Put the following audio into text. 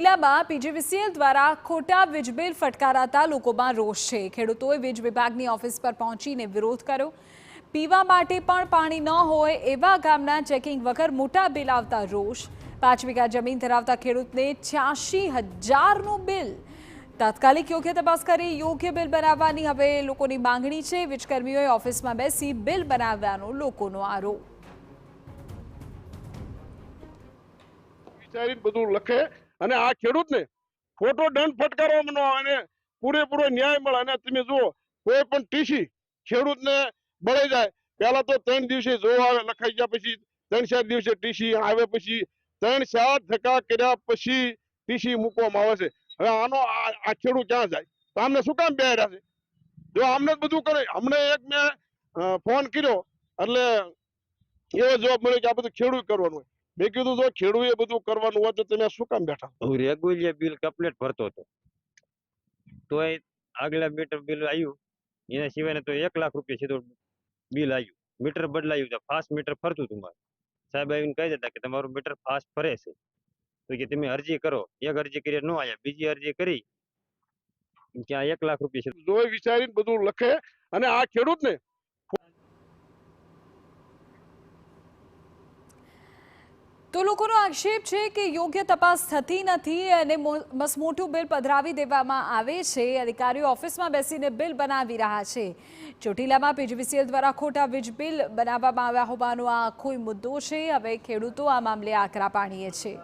ચોટીલામાં PGVCL દ્વારા ખોટા વીજ બિલ ફટકારાતા લોકોમાં રોષ છે। ખેડૂતોએ વીજ વિભાગની ઓફિસ પર પહોંચીને વિરોધ કર્યો। પીવા માટે પણ પાણી ન હોય એવા ગામના ચેકિંગ વગર મોટા બિલ આવતા રોષ। 5 વીઘા જમીન ધરાવતા ખેડૂતને 86,000નું બિલ। તાત્કાલિક યોગ્ય તપાસ કરી યોગ્ય બિલ બનાવવાની હવે લોકોની માંગણી છે। વીજકર્મીઓએ ઓફિસમાં બેસી બિલ બનાવવાનો લોકોનો આરોપ। બધું લખે અને આ ખેડૂતને ખોટો દંડ ફટકારવાનો અને પૂરેપૂરો ન્યાય મળે। અને તમે જુઓ કોઈ પણ ટીસી ખેડૂતને બળી જાય, પહેલા તો 3 દિવસે જોવા આવે, લખાઈ ગયા પછી 3-4 દિવસે ટીસી આવે, પછી 3-4 ધક્કા કર્યા પછી ટીસી મૂકવામાં આવે છે। હવે આનો આ ખેડૂત ક્યાં જાય? તો આમને શું કામ બેહાર્યા છે? જો આમને જ બધું કરે। હમણે એક મેં ફોન કર્યો એટલે એવો જવાબ મળ્યો કે આ બધું ખેડૂત કરવાનું હોય। મેં કીધું જો ખેડૂએ બધું કરવાનું હોય તો તમે શું કામ બેઠા? હું રેગ્યુલર બિલ કમ્પ્લીટ ભરતો હતો, તોય આગલા મીટર બિલ આવ્યું, એના સિવાય તો 1 લાખ રૂપિયા સીધું બિલ આવ્યું। મીટર બદલાયું તો ફાસ્ટ મીટર ફરતું હતું મારે। સાહેબ આવીને કહી દેતા કે તમારું મીટર ફાસ્ટ ફરે છે, તો કે તમે અરજી કરો। એક અરજી કરી ન આવ્યા, બીજી અરજી કરી ત્યાં 1 લાખ રૂપિયા જોઈ વિચારીને બધું લખે અને આ ખેડૂતને તો લોકોનો આક્ષેપ છે કે યોગ્ય તપાસ થતી નથી અને મસમોટું બિલ પધરાવી દેવામાં આવે છે। અધિકારીઓ ઓફિસમાં બેસીને બિલ બનાવી રહ્યા છે। ચોટીલામાં પીજીવીસીએલ દ્વારા ખોટા વીજ બિલ બનાવવામાં આવ્યા હોવાનો આ આખો મુદ્દો છે। હવે ખેડૂતો આ મામલે આકરા પાણીએ છે।